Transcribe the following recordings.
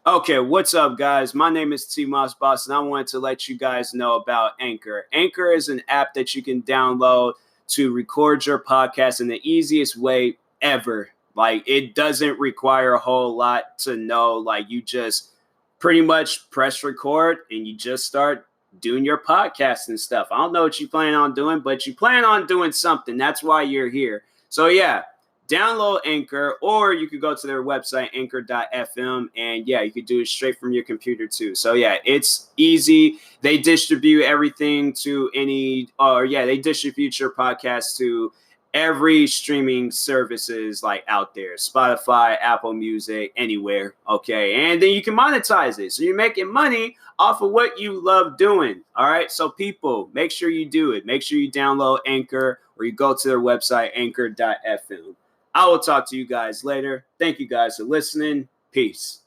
Okay, what's up, guys? My name is TMossBoss, and I wanted to let you guys know about Anchor. Anchor is an app that you can download to record your podcast in the easiest way ever. Like, it doesn't require a whole lot to know. Like, you just pretty much press record and you just start doing your podcast and stuff. I don't know what you plan on doing, but you plan on doing something. That's why you're here. So, yeah, download Anchor, or you could go to their website, anchor.fm, and yeah, you could do it straight from your computer too. So yeah, it's easy. They distribute everything to they distribute your podcast to every streaming services like out there, Spotify, Apple Music, anywhere. Okay, and then you can monetize it, so you're making money off of what you love doing. All right, so people, make sure you do it. Make sure you download Anchor, or you go to their website, anchor.fm. I will talk to you guys later. Thank you guys for listening. Peace.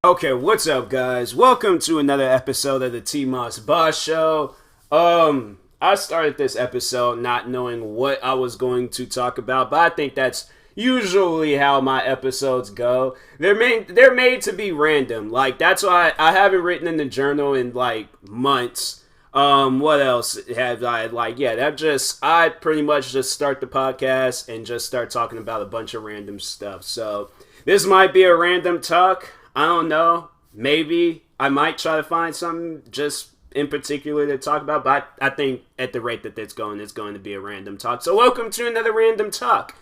Okay, what's up, guys? Welcome to another episode of the TMossBoss Show. I started this episode not knowing what I was going to talk about, but I think that's usually how my episodes go. They're made to be random. Like, that's why I haven't written in the journal in like months. What else have I like? Yeah, I pretty much just start the podcast and just start talking about a bunch of random stuff. So this might be a random talk. I don't know. Maybe I might try to find something just in particular to talk about, but I think at the rate that it's going to be a random talk. So welcome to another random talk.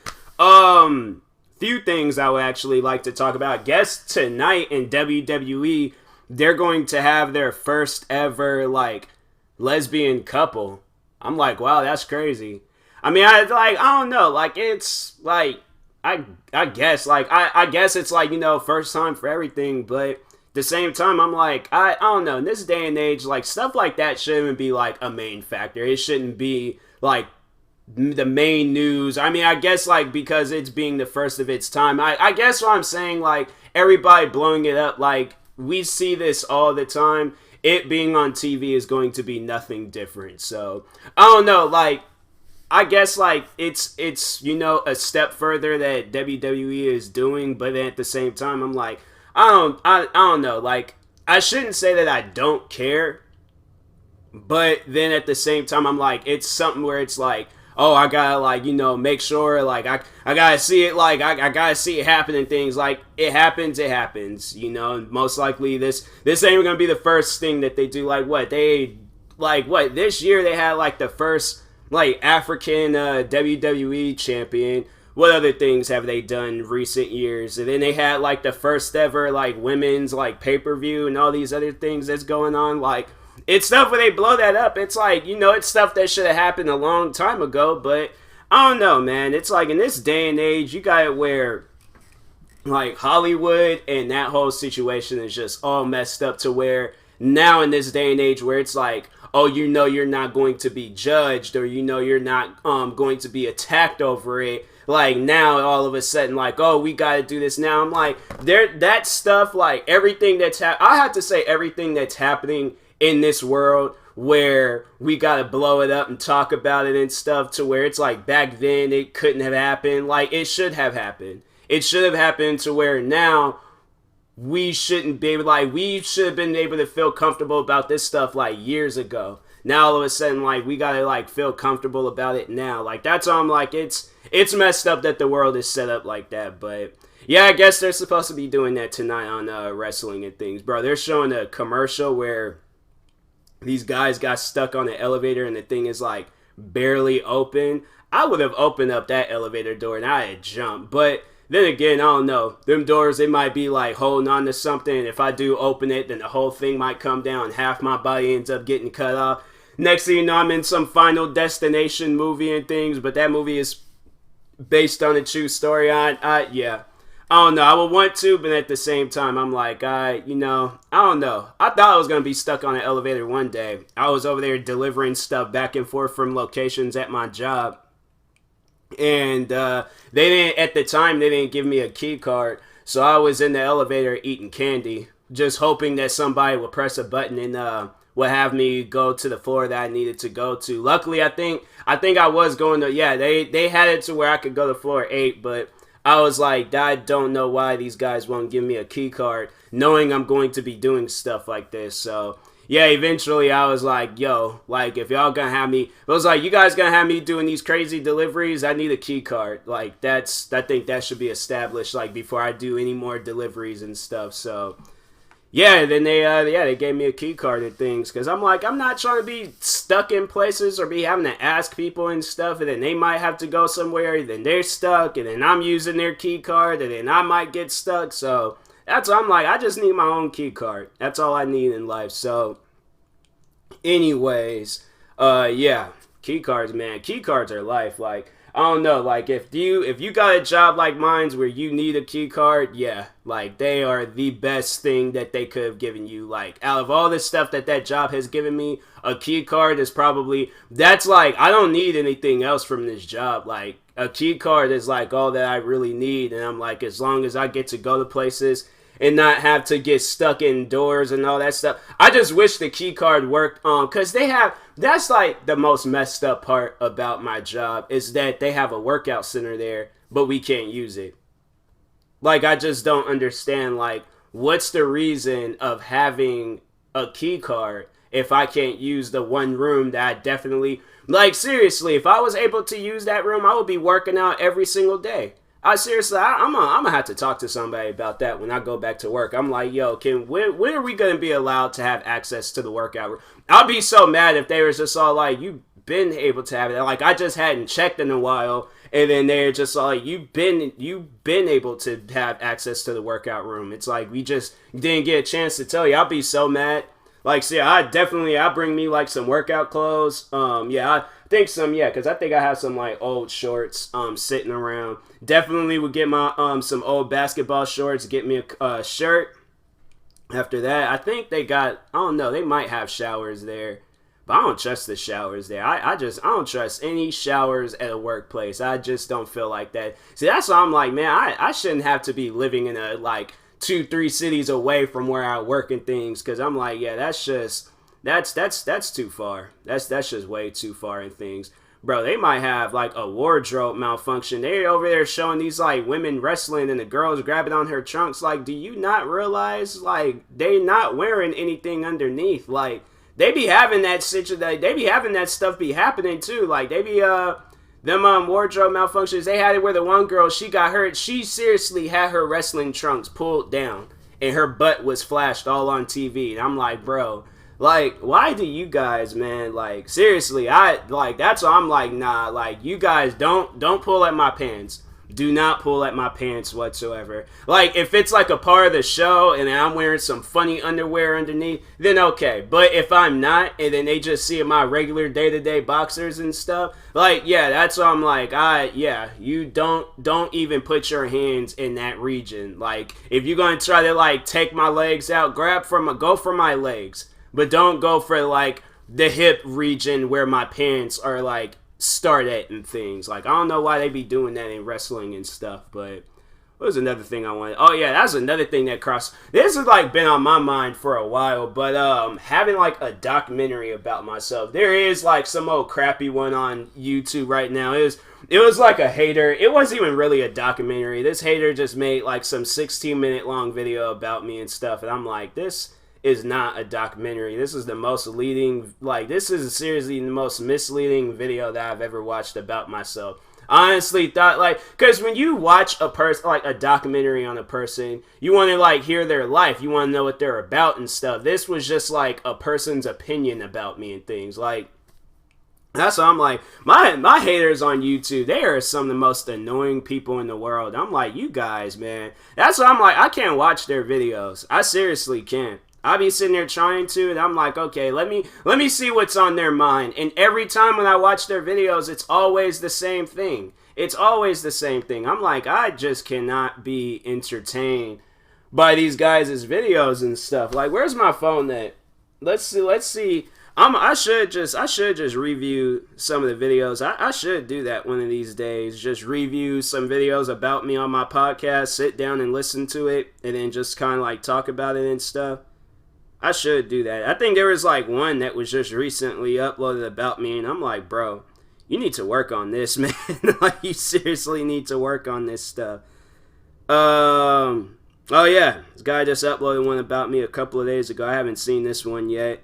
Few things I would actually like to talk about. I guess tonight in WWE, they're going to have their first ever like lesbian couple. I'm like, wow, that's crazy. I mean, I don't know, like it's like I guess I guess it's like, first time for everything, but at the same time I'm like I don't know, in this day and age, like stuff like that shouldn't be like a main factor. It shouldn't be like the main news. I mean, I guess like because it's being the first of its time, I guess what I'm saying, like everybody blowing it up, like we see this all the time. It being on TV is going to be nothing different. So I don't know, like I guess like it's a step further that WWE is doing, but then at the same time I'm like I don't know, like I shouldn't say that I don't care, but then at the same time I'm like it's something where it's like, oh, I gotta like make sure like I gotta see it, like I gotta see it happening. Things like it happens, and most likely this ain't gonna be the first thing that they do. Like this year they had like the first like African WWE champion. What other things have they done in recent years? And then they had like the first ever like women's like pay-per-view and all these other things that's going on. Like it's stuff where they blow that up. It's like, it's stuff that should have happened a long time ago, but I don't know, man. It's like in this day and age, you got it where like Hollywood and that whole situation is just all messed up to where now in this day and age where it's like, oh, you're not going to be judged, or you're not going to be attacked over it. Like now all of a sudden like, oh, we got to do this now. I'm like, that stuff, like everything I have to say everything that's happening in this world where we gotta blow it up and talk about it and stuff, to where it's like back then it couldn't have happened. Like it should have happened. It should have happened to where now we shouldn't be able, like we should have been able to feel comfortable about this stuff like years ago. Now all of a sudden like we gotta like feel comfortable about it now. Like that's why I'm like it's messed up that the world is set up like that. But yeah, I guess they're supposed to be doing that tonight on wrestling and things, bro. They're showing a commercial where these guys got stuck on the elevator and the thing is like barely open. I would have opened up that elevator door and I had jumped. But then again, I don't know. Them doors, they might be like holding on to something. And if I do open it, then the whole thing might come down. Half my body ends up getting cut off. Next thing you know, I'm in some Final Destination movie and things. But that movie is based on a true story. Yeah. I don't know. I would want to, but at the same time, I'm like, I don't know. I thought I was going to be stuck on an elevator one day. I was over there delivering stuff back and forth from locations at my job. And at the time, they didn't give me a key card. So I was in the elevator eating candy just hoping that somebody would press a button and would have me go to the floor that I needed to go to. Luckily, I think I was going to, yeah, they had it to where I could go to floor 8, but I was like, I don't know why these guys won't give me a key card, knowing I'm going to be doing stuff like this. So yeah, eventually I was like, yo, like, if y'all gonna have me, I was like, you guys gonna have me doing these crazy deliveries, I need a key card. Like, I think that should be established, like, before I do any more deliveries and stuff. So yeah, then they gave me a key card and things, because I'm like, I'm not trying to be stuck in places or be having to ask people and stuff, and then they might have to go somewhere, and then they're stuck, and then I'm using their key card, and then I might get stuck. So that's what I'm like, I just need my own key card. That's all I need in life. So anyways, yeah, key cards, man. Key cards are life. Like, I don't know, like, if you got a job like mine's where you need a key card, yeah, like, they are the best thing that they could have given you. Like, out of all the stuff that job has given me, a key card is probably, that's like, I don't need anything else from this job. Like, a key card is like all that I really need, and I'm like, as long as I get to go to places and not have to get stuck indoors and all that stuff. I just wish the key card worked, because that's like the most messed up part about my job, is that they have a workout center there, but we can't use it. Like, I just don't understand, like, what's the reason of having a key card if I can't use the one room that I definitely, like, seriously, if I was able to use that room, I would be working out every single day. I'm gonna have to talk to somebody about that when I go back to work. I'm like, yo, when are we gonna be allowed to have access to the workout room? I'll be so mad if they were just all like, you've been able to have it. Like, I just hadn't checked in a while, and then they're just all like, you've been able to have access to the workout room. It's like, we just didn't get a chance to tell you. I'll be so mad. Like, see, I bring me like some workout clothes. Yeah, I think because I think I have some like old shorts sitting around. Definitely would get my some old basketball shorts, get me a shirt. After that, I think they got, I don't know, they might have showers there, but I don't trust the showers there. I don't trust any showers at a workplace. I just don't feel like that. See, that's why I'm like, man, I shouldn't have to be living in a like 2-3 cities away from where I work and things, because I'm like, yeah, that's too far. That's just way too far and things. Bro, they might have like a wardrobe malfunction. They're over there showing these like women wrestling and the girls grabbing on her trunks. Like, do you not realize, like, they not wearing anything underneath? Like, they be having that stuff be happening too. Like, they be them wardrobe malfunctions. They had it where the one girl, she got hurt. She seriously had her wrestling trunks pulled down and her butt was flashed all on TV. And I'm like, bro, like, why do you guys, man, like, seriously, that's why I'm like, nah, like, you guys don't pull at my pants. Do not pull at my pants whatsoever. Like, if it's like a part of the show and I'm wearing some funny underwear underneath, then okay. But if I'm not, and then they just see my regular day-to-day boxers and stuff, like, yeah, that's why I'm like, you don't even put your hands in that region. Like, if you're gonna try to like take my legs out, go for my legs. But don't go for, like, the hip region where my pants are, like, start at and things. Like, I don't know why they be doing that in wrestling and stuff, but what was another thing I wanted? Oh, yeah, that's another thing that this has, like, been on my mind for a while, but having, like, a documentary about myself. There is, like, some old crappy one on YouTube right now. It was like a hater. It wasn't even really a documentary. This hater just made, like, some 16-minute long video about me and stuff, and I'm like, this is not a documentary. This is seriously the most misleading video that I've ever watched about myself. I honestly thought, like, because when you watch a person, like, a documentary on a person, you want to, like, hear their life. You want to know what they're about and stuff. This was just, like, a person's opinion about me and things. Like, that's why I'm like, my haters on YouTube, they are some of the most annoying people in the world. I'm like, you guys, man. That's why I'm like, I can't watch their videos. I seriously can't. I be sitting there trying to, and I'm like, okay, let me see what's on their mind. And every time when I watch their videos, it's always the same thing. It's always the same thing. I'm like, I just cannot be entertained by these guys' videos and stuff. Like, where's my phone at? Let's see. I should just review some of the videos. I should do that one of these days. Just review some videos about me on my podcast, sit down and listen to it, and then just kind of like talk about it and stuff. I should do that. I think there was like one that was just recently uploaded about me, and I'm like, bro, you need to work on this, man. Like, you seriously need to work on this stuff. Oh yeah, this guy just uploaded one about me a couple of days ago. I haven't seen this one yet.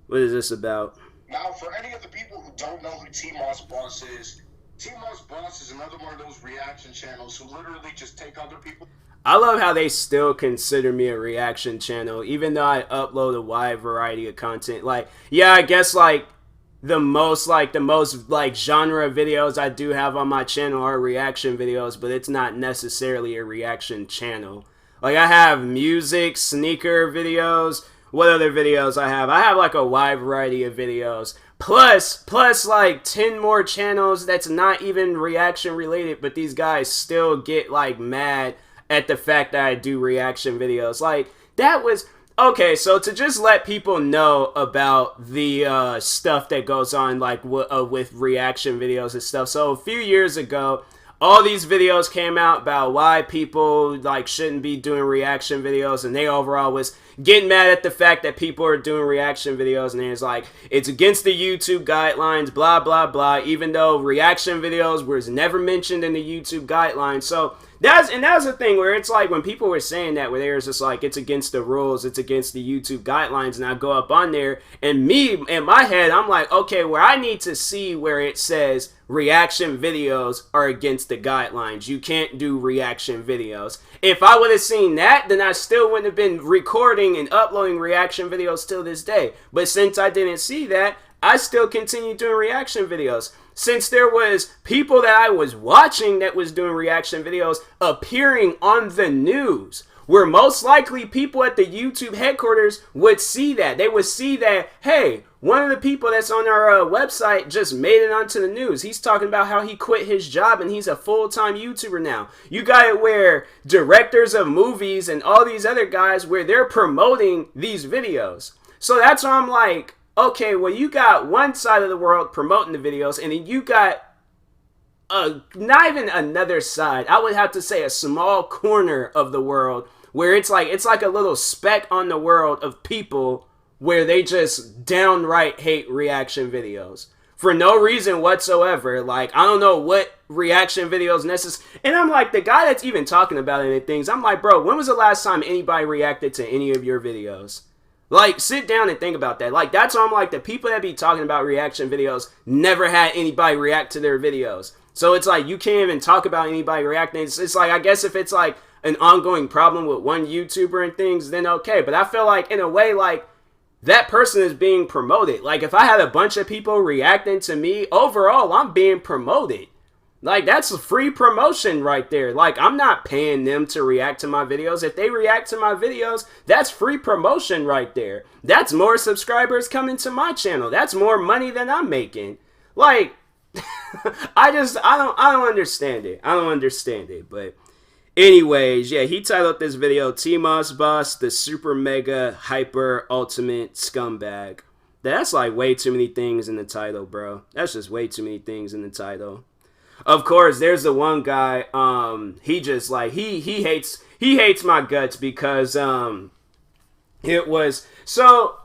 What is this about? Now, for any of the people who don't know who TMossBoss is, TMossBoss is another one of those reaction channels who literally just take other people. I love how they still consider me a reaction channel, even though I upload a wide variety of content. Like, yeah, I guess the most genre videos I do have on my channel are reaction videos, but it's not necessarily a reaction channel. Like, I have music, sneaker videos. What other videos I have? I have like a wide variety of videos. Plus like 10 more channels that's not even reaction related, but these guys still get like mad at the fact that I do reaction videos. Like, that was... Okay, so to just let people know about the stuff that goes on like with reaction videos and stuff. So a few years ago, all these videos came out about why people like shouldn't be doing reaction videos, and they overall was getting mad at the fact that people are doing reaction videos, and it's like, it's against the YouTube guidelines, blah blah blah, even though reaction videos was never mentioned in the YouTube guidelines. So that was the thing where it's like, when people were saying that, where they were just like, it's against the rules, it's against the YouTube guidelines, and I go up on there, and me, in my head, I'm like, okay, where I need to see where it says reaction videos are against the guidelines. You can't do reaction videos. If I would have seen that, then I still wouldn't have been recording and uploading reaction videos till this day. But since I didn't see that, I still continue doing reaction videos. Since there was people that I was watching that was doing reaction videos appearing on the news, where most likely people at the YouTube headquarters would see that. They would see that, hey, one of the people that's on our website just made it onto the news. He's talking about how he quit his job and he's a full-time YouTuber now. You got it where directors of movies and all these other guys, where they're promoting these videos. So that's why I'm like, okay, well, you got one side of the world promoting the videos, and then you got not even another side. I would have to say a small corner of the world where it's like a little speck on the world of people where they just downright hate reaction videos for no reason whatsoever. Like, I don't know what reaction videos necessary. And I'm like, the guy that's even talking about any things, I'm like, bro, when was the last time anybody reacted to any of your videos? Like, sit down and think about that. Like, that's why I'm like, the people that be talking about reaction videos never had anybody react to their videos. So it's like, you can't even talk about anybody reacting. It's like, I guess if it's like an ongoing problem with one YouTuber and things, then okay. But I feel like, in a way, like, that person is being promoted. Like, if I had a bunch of people reacting to me, overall, I'm being promoted. Like, that's free promotion right there. Like, I'm not paying them to react to my videos. If they react to my videos, that's free promotion right there. That's more subscribers coming to my channel. That's more money than I'm making. Like, I don't understand it. I don't understand it. But anyways, yeah, he titled this video, TMossBoss, the super mega hyper ultimate scumbag. That's like way too many things in the title, bro. That's just way too many things in the title. Of course, there's the one guy, he just like, he hates my guts because, it was, so,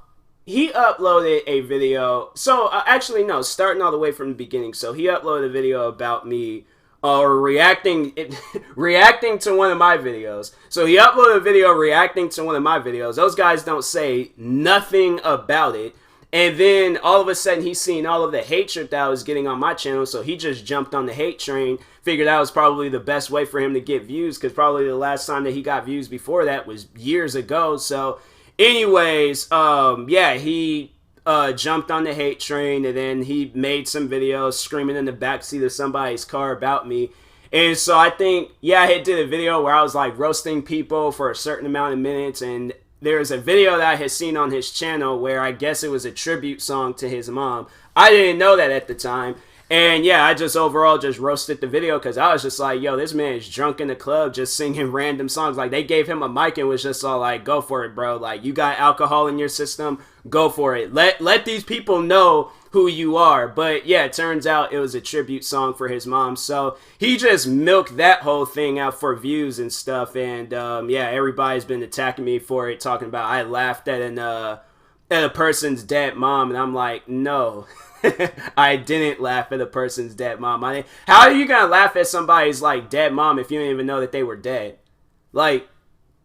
he uploaded a video, so, actually, no, starting all the way from the beginning, so he uploaded a video about me, reacting to one of my videos. So he uploaded a video reacting to one of my videos. Those guys don't say nothing about it. And then all of a sudden he's seen all of the hatred that I was getting on my channel, so he just jumped on the hate train, figured that was probably the best way for him to get views, because probably the last time that he got views before that was years ago. So anyways, yeah, he jumped on the hate train, and then he made some videos screaming in the backseat of somebody's car about me. And so I think, yeah, I did a video where I was like roasting people for a certain amount of minutes, and there's a video that I had seen on his channel where I guess it was a tribute song to his mom. I didn't know that at the time. And yeah, I just overall just roasted the video because I was just like, yo, this man is drunk in the club just singing random songs. Like, they gave him a mic and was just all like, go for it, bro. Like, you got alcohol in your system, go for it. Let these people know who you are. But yeah, it turns out it was a tribute song for his mom. So he just milked that whole thing out for views and stuff. And yeah, everybody's been attacking me for it, talking about I laughed at a person's dead mom. And I'm like, no. I didn't laugh at a person's dead mom. How are you gonna laugh at somebody's like dead mom if you don't even know that they were dead? Like,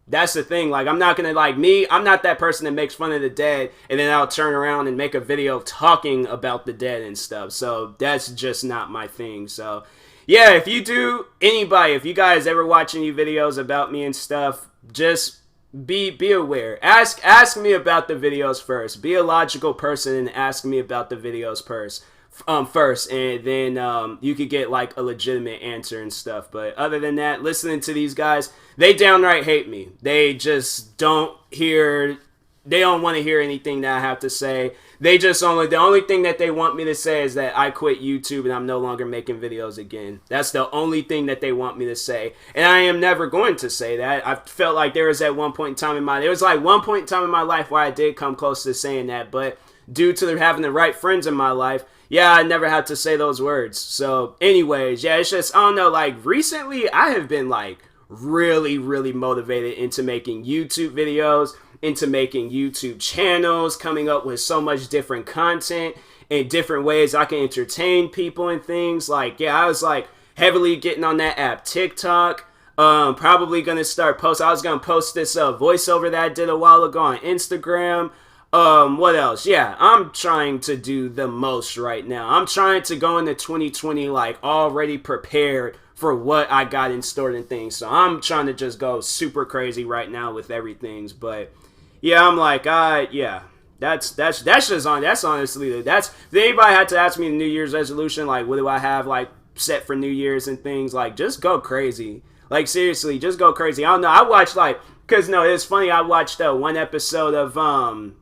that's the thing. Like, I'm not gonna I'm not that person that makes fun of the dead and then I'll turn around and make a video talking about the dead and stuff. So that's just not my thing. So yeah, if you guys ever watch any videos about me and stuff, just be aware. Ask me about the videos first. Be a logical person and ask me about the videos first, and then you could get like a legitimate answer and stuff. But other than that, listening to these guys, they downright hate me. They just don't want to hear anything that I have to say. The only thing that they want me to say is that I quit YouTube and I'm no longer making videos again. That's the only thing that they want me to say. And I am never going to say that. I felt like there was one point in time in my life where I did come close to saying that, but due to having the right friends in my life, yeah, I never had to say those words. So anyways, yeah, it's just, I don't know, like recently I have been like really, really motivated into making YouTube videos, into making YouTube channels, coming up with so much different content and different ways I can entertain people and things. Like, yeah, I was like heavily getting on that app TikTok. Probably gonna start post. I was gonna post this voiceover that I did a while ago on Instagram. What else? Yeah, I'm trying to do the most right now. I'm trying to go into 2020 like already prepared for what I got in store and things. So I'm trying to just go super crazy right now with everything. But yeah, I'm like, yeah, that's honestly, if anybody had to ask me the New Year's resolution, like, what do I have, like, set for New Year's and things, like, just go crazy. Like, seriously, just go crazy. I don't know, I watched, like, it's funny, I watched one episode of,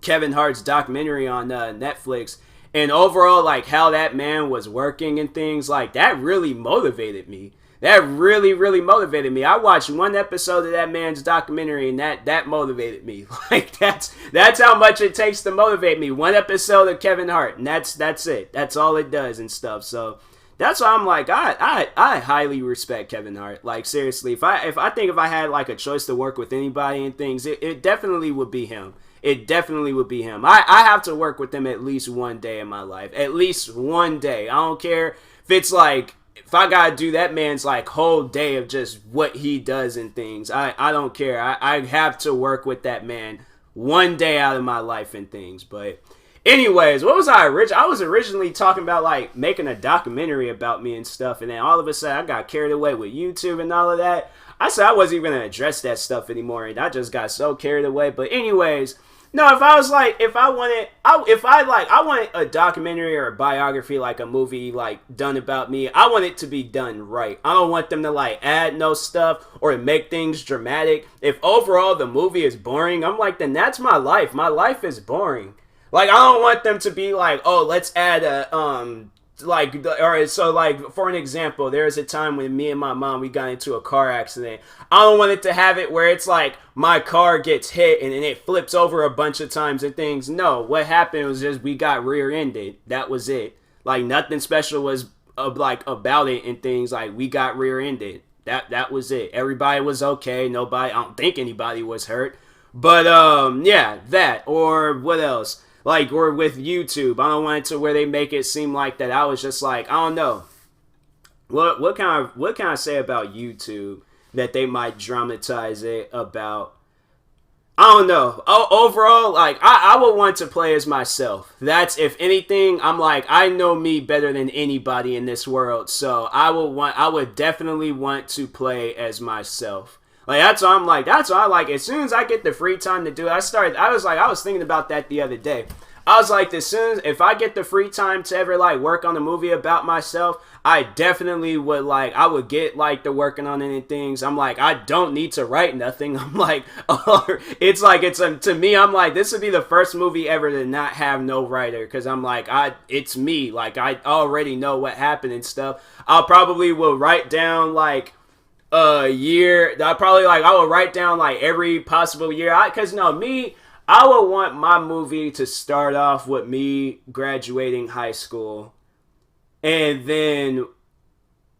Kevin Hart's documentary on Netflix, and overall, like, how that man was working and things, like, that really motivated me. That really, really motivated me. I watched one episode of that man's documentary, and that motivated me. Like, that's how much it takes to motivate me. One episode of Kevin Hart, and that's it. That's all it does and stuff. So that's why I'm like, I highly respect Kevin Hart. Like, seriously, if I had like a choice to work with anybody and things, it definitely would be him. It definitely would be him. I have to work with him at least one day in my life. At least one day. I don't care if it's like, if I gotta do that man's like whole day of just what he does and things, I don't care. I have to work with that man one day out of my life and things. But anyways, what was I was originally talking about like making a documentary about me and stuff, and then all of a sudden I got carried away with YouTube and all of that. I said I wasn't even gonna address that stuff anymore, and I just got so carried away. But anyways, no, if I was like, I wanted a documentary or a biography, like a movie, like done about me. I want it to be done right. I don't want them to like add no stuff or make things dramatic. If overall the movie is boring, I'm like, then that's my life. My life is boring. Like, I don't want them to be like, oh, let's add a like, all right, so like for an example, there was a time when me and my mom, we got into a car accident. I don't want it to have it where it's like my car gets hit and then it flips over a bunch of times and things. No, what happened was just we got rear-ended. That was it. Like, nothing special was like about it and things. Like, we got rear-ended. That was it. Everybody was okay. I don't think anybody was hurt. But yeah, that, or what else? Like, or with YouTube, I don't want it to where they make it seem like that I was just like, I don't know. What can I say about YouTube that they might dramatize it about? I don't know. Overall, like, I would want to play as myself. That's, if anything, I'm like, I know me better than anybody in this world. So I would definitely want to play as myself. Like, that's why I'm like, that's why I like, as soon as I get the free time to do it, I was thinking about that the other day. I was like, as soon as, if I get the free time to ever like work on a movie about myself, I definitely would like, I would get like to working on any things. I'm like, I don't need to write nothing. I'm like, it's like, to me, I'm like, this would be the first movie ever to not have no writer. Cause I'm like, it's me. Like, I already know what happened and stuff. I'll probably will write down like a year. I will write down like every possible year. Cause no, me, I would want my movie to start off with me graduating high school. And then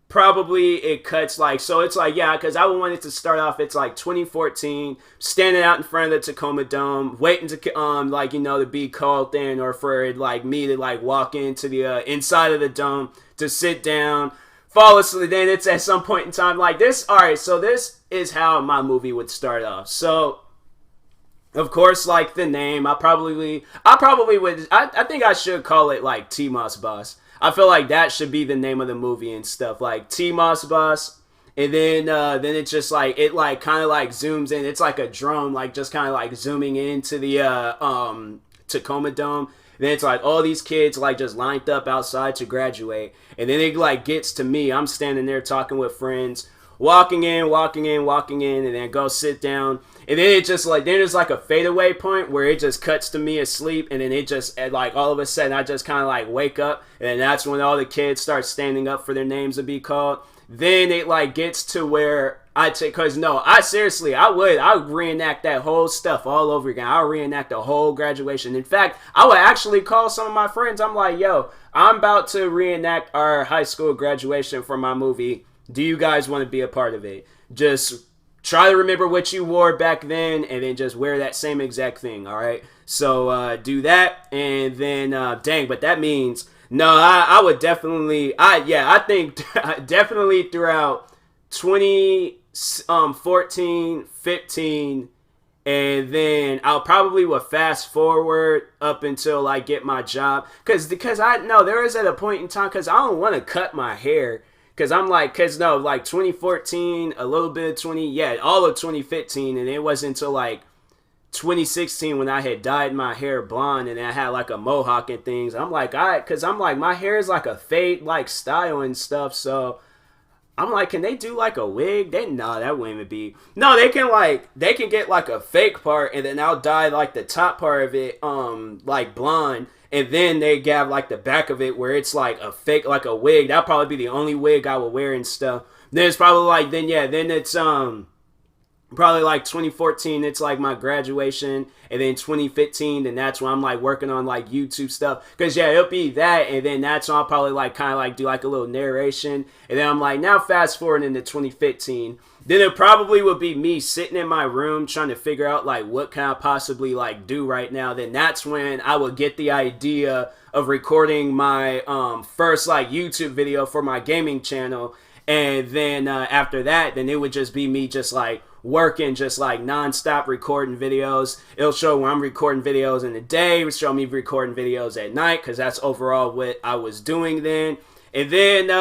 probably it cuts like, so it's like, yeah, because I would want it to start off, it's like 2014, standing out in front of the Tacoma Dome, waiting to, like, you know, to be called in, or for like me to like walk into the inside of the dome to sit down, fall asleep. Then it's at some point in time like this. All right, so this is how my movie would start off. So, of course, like the name, I probably would, I think I should call it like TMossBoss. I feel like that should be the name of the movie and stuff, like TMossBoss. And then it's just like, it like kind of like zooms in. It's like a drone, like just kind of like zooming into the Tacoma Dome. And then it's like all these kids like just lined up outside to graduate. And then it like gets to me. I'm standing there talking with friends, walking in, and then go sit down. And then it just like, then there's like a fadeaway point where it just cuts to me asleep, and then it just, like, all of a sudden I just kind of like wake up, and then that's when all the kids start standing up for their names to be called. Then it like gets to where I take, cause no, I would reenact that whole stuff all over again. I would reenact the whole graduation. In fact, I would actually call some of my friends. I'm like, yo, I'm about to reenact our high school graduation for my movie. Do you guys want to be a part of it? Just try to remember what you wore back then, and then just wear that same exact thing, all right? So do that, and then, dang, but that means, no, I would definitely, I think definitely throughout 2014, 15, and then I'll probably would fast forward up until I get my job, because I know there is at a point in time, because I don't want to cut my hair. Because I'm like, like 2014, a little bit of all of 2015, and it wasn't until like 2016 when I had dyed my hair blonde and I had like a mohawk and things. I'm like, my hair is like a fade like style and stuff, so I'm like, can they do like a wig? That wouldn't be. No, they can get like a fake part, and then I'll dye like the top part of it, like blonde. And then they have like the back of it where it's like a fake, like a wig. That'll probably be the only wig I would wear and stuff. Then it's probably like, then it's probably like 2014, it's like my graduation. And then 2015, then that's when I'm like working on like YouTube stuff. Cause it'll be that, and then that's when I'll probably like kind of like do like a little narration. And then I'm like, now fast forward into 2015. Then it probably would be me sitting in my room trying to figure out like what can I possibly like do right now. Then that's when I would get the idea of recording my first like YouTube video for my gaming channel. And then after that, then it would just be me just like working, just like non-stop recording videos. It'll show when I'm recording videos in the day. It'll show me recording videos at night, because that's overall what I was doing then. And then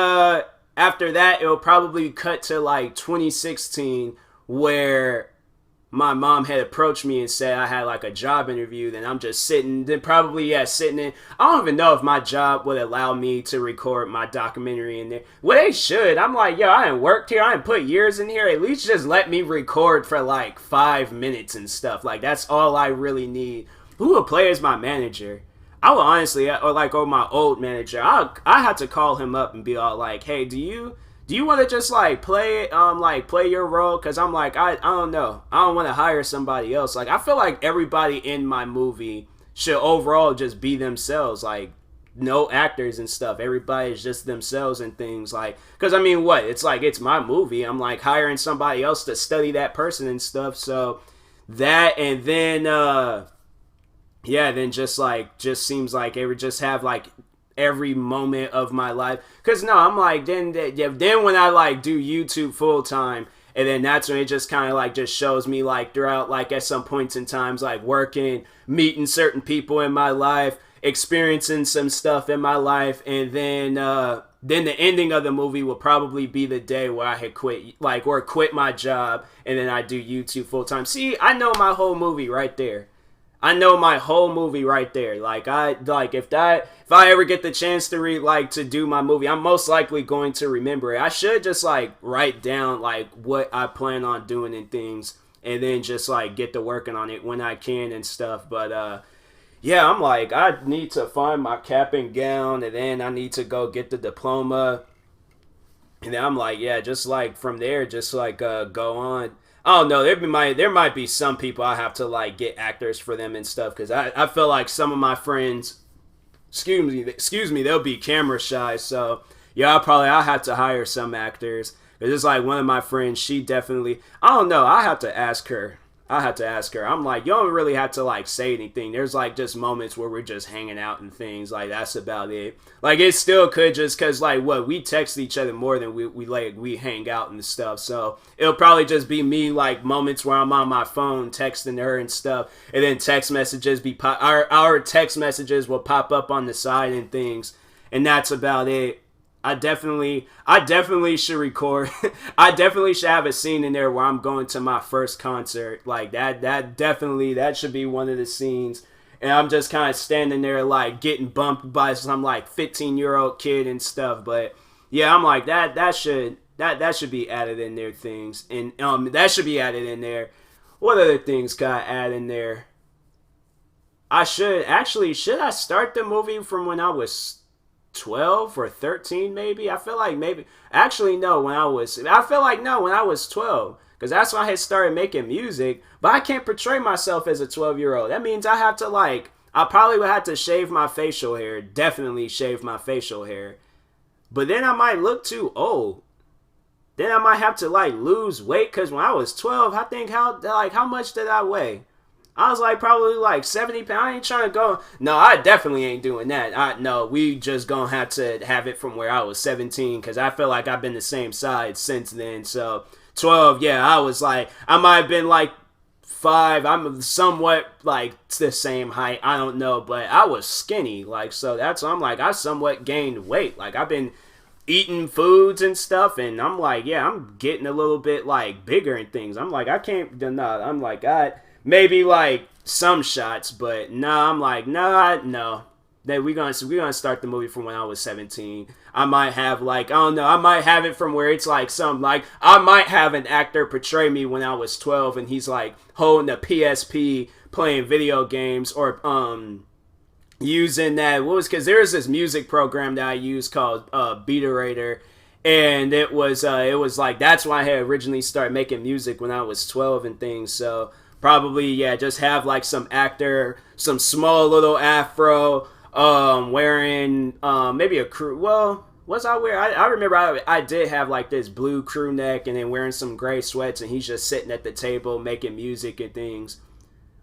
after that, it'll probably cut to like 2016, where my mom had approached me and said I had like a job interview. Then I'm just sitting in. I don't even know if my job would allow me to record my documentary in there. Well, they should. I'm like, yo, I ain't worked here. I ain't put years in here. At least just let me record for like 5 minutes and stuff. Like, that's all I really need. Who would play as my manager? I would honestly, or my old manager, I had to call him up and be all like, hey, do you want to just like play your role? Because I'm like, I don't know. I don't want to hire somebody else. Like, I feel like everybody in my movie should overall just be themselves. Like, no actors and stuff. Everybody's just themselves and things. Like, because I mean, what? It's like, it's my movie. I'm like hiring somebody else to study that person and stuff. So that, and then, then just seems like it would just have like every moment of my life. Cause no, I'm like, then when I like do YouTube full time, and then that's when it just kind of like just shows me like throughout, like at some points in times, like working, meeting certain people in my life, experiencing some stuff in my life, and then the ending of the movie will probably be the day where I had quit my job, and then I do YouTube full time. See, I know my whole movie right there. I know my whole movie right there. If I ever get the chance to to do my movie, I'm most likely going to remember it. I should just like write down like what I plan on doing and things, and then just like get to working on it when I can and stuff. But yeah, I'm like, I need to find my cap and gown, and then I need to go get the diploma. And then I'm like, yeah, just like from there, just like go on. I don't know. There might be some people I have to like get actors for them and stuff because I feel like some of my friends, excuse me, they'll be camera shy. So yeah, I'll have to hire some actors. It's just like one of my friends, she definitely, I don't know. I have to ask her. I'm like, you don't really have to like say anything. There's like just moments where we're just hanging out and things. Like that's about it. Like it still could just cause like what we text each other more than we hang out and stuff. So it'll probably just be me like moments where I'm on my phone texting her and stuff, and then text messages our text messages will pop up on the side and things, and that's about it. I definitely should record. I definitely should have a scene in there where I'm going to my first concert. Like that should be one of the scenes. And I'm just kind of standing there like getting bumped by some like 15-year-old kid and stuff. But yeah, I'm like that should be added in there things. And that should be added in there. What other things got added in there? Should I start the movie from when I was 12 or 13 maybe? I feel like maybe actually no when I feel like no when I was 12 because that's when I had started making music, but I can't portray myself as a 12-year-old. That means I probably would have to shave my facial hair, definitely shave my facial hair, but then I might look too old. Then I might have to like lose weight because when I was 12, I think how much did I weigh? I was like probably like 70 pounds. I ain't trying to go. No, I definitely ain't doing that. No, we just gonna have to have it from where I was 17 because I feel like I've been the same size since then. So 12, yeah, I was like, I might have been like 5. I'm somewhat like the same height. I don't know, but I was skinny. Like, so that's, I'm like, I somewhat gained weight. Like, I've been eating foods and stuff, and I'm like, yeah, I'm getting a little bit like bigger and things. I'm like, I can't, no, I'm like, maybe like some shots, but I'm like, no. Then we're gonna start the movie from when I was 17. I might have like, I don't know, I might have it from where it's like some like I might have an actor portray me when I was 12 and he's like holding a PSP playing video games or using that because there's this music program that I use called Beaterator. And it was like that's why I had originally started making music when I was 12 and things. So probably, yeah, just have like some actor, some small little afro, wearing maybe a crew. Well, what's I wear? I remember I did have like this blue crew neck and then wearing some gray sweats, and he's just sitting at the table making music and things.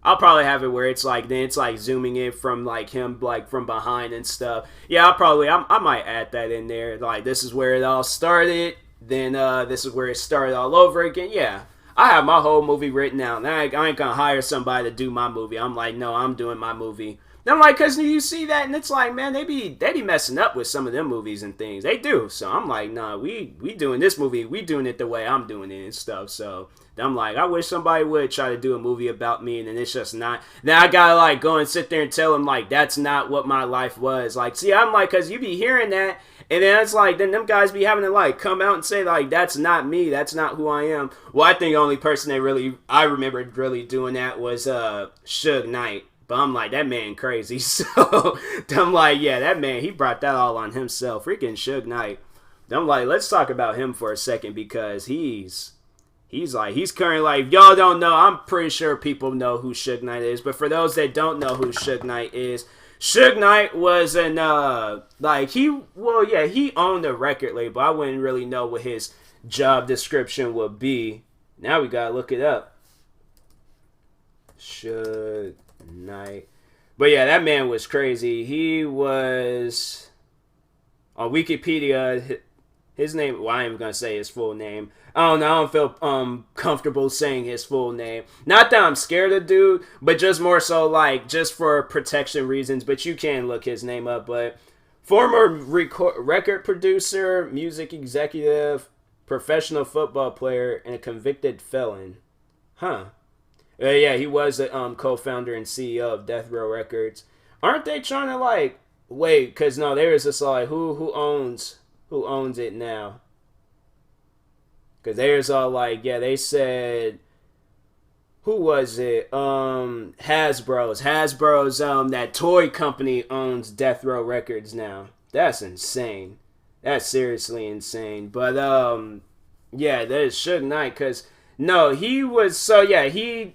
I'll probably have it where it's like then it's like zooming in from like him like from behind and stuff. Yeah, I might add that in there. Like this is where it all started. Then this is where it started all over again. Yeah. I have my whole movie written out. And I ain't gonna hire somebody to do my movie. I'm like, no, I'm doing my movie. And I'm like, cause you see that, and it's like, man, they be messing up with some of them movies and things. They do. So I'm like, nah, we doing this movie. We doing it the way I'm doing it and stuff. So I'm like, I wish somebody would try to do a movie about me, and then it's just not. Then I gotta like go and sit there and tell them like that's not what my life was. Like, see, I'm like, cause you be hearing that. And then it's like, then them guys be having to like come out and say like, that's not me, that's not who I am. Well, I think the only person I remembered really doing that was Suge Knight. But I'm like, that man crazy. So I'm like, yeah, that man, he brought that all on himself. Freaking Suge Knight. I'm like, let's talk about him for a second because he's currently like, y'all don't know. I'm pretty sure people know who Suge Knight is. But for those that don't know who Suge Knight is, Suge Knight was he owned a record label. I wouldn't really know what his job description would be. Now we gotta look it up. Suge Knight. But yeah, that man was crazy. He was on Wikipedia. His name, well, I ain't even gonna say his full name. I don't feel comfortable saying his full name. Not that I'm scared of dude, but just more so like just for protection reasons. But you can look his name up. But former record producer, music executive, professional football player, and a convicted felon. Huh. Yeah, he was the co-founder and CEO of Death Row Records. Aren't they trying to like wait? Cause no, there is this like who owns it now? Cause there's all like yeah, they said who was it? Hasbro's that toy company owns Death Row Records now. That's insane. That's seriously insane. But yeah, there's Suge Knight because no, he was so yeah, he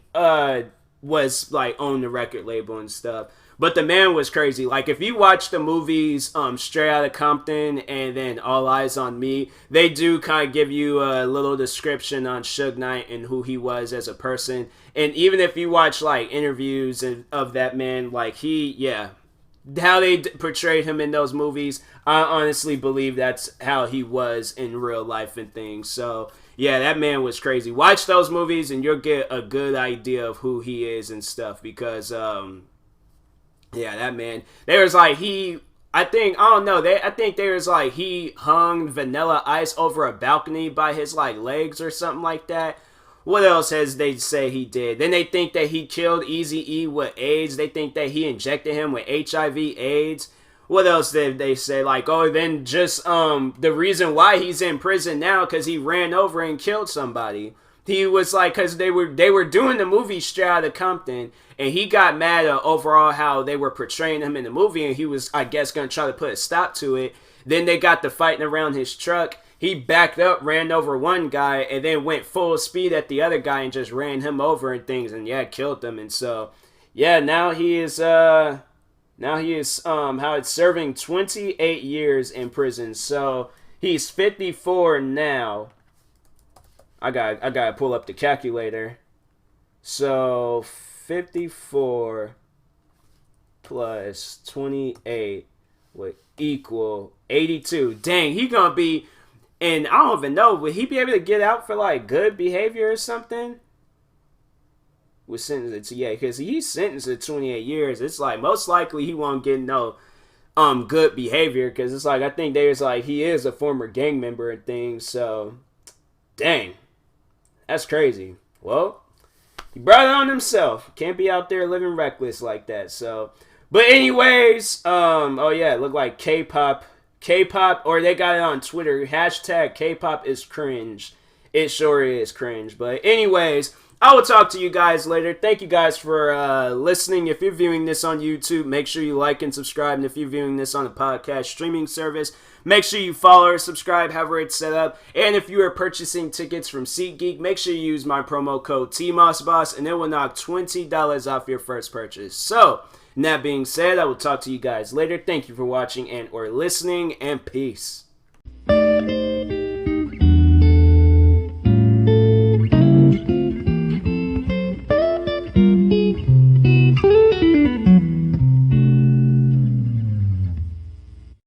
was like on the record label and stuff. But the man was crazy. Like if you watch the movies Straight Outta Compton and then All Eyes on Me, they do kind of give you a little description on Suge Knight and who he was as a person. And even if you watch like interviews of that man, like how they portrayed him in those movies, I honestly believe that's how he was in real life and things. So yeah, that man was crazy. Watch those movies and you'll get a good idea of who he is and stuff because yeah, that man. There was like I think I don't know. I think there was like he hung Vanilla Ice over a balcony by his like legs or something like that. What else has they say he did? Then they think that he killed Eazy-E with AIDS. They think that he injected him with HIV/AIDS. What else did they say? Like, oh, then just the reason why he's in prison now because he ran over and killed somebody. He was like, because they were doing the movie Straight Outta Compton, and he got mad at overall how they were portraying him in the movie, and he was, I guess, going to try to put a stop to it. Then they got to fighting around his truck. He backed up, ran over one guy, and then went full speed at the other guy and just ran him over and things, and yeah, killed him. And so, yeah, now he is serving 28 years in prison. So he's 54 now. I gotta pull up the calculator. So 54 plus 28 would equal 82. Dang, he gonna be, and I don't even know, would he be able to get out for like good behavior or something? Was sentenced to because he's sentenced to 28 years. It's like most likely he won't get no good behavior because it's like I think there's like he is a former gang member and things. So dang. That's crazy. Well, he brought it on himself. Can't be out there living reckless like that. So, but anyways, oh yeah, it looked like K-pop, or they got it on Twitter. Hashtag K-pop is cringe. It sure is cringe. But anyways, I will talk to you guys later. Thank you guys for listening. If you're viewing this on YouTube, make sure you like and subscribe. And if you're viewing this on a podcast streaming service, make sure you follow or subscribe, however it's set up. And if you are purchasing tickets from SeatGeek, make sure you use my promo code TMossBoss, and it will knock $20 off your first purchase. So, that being said, I will talk to you guys later. Thank you for watching and or listening, and peace.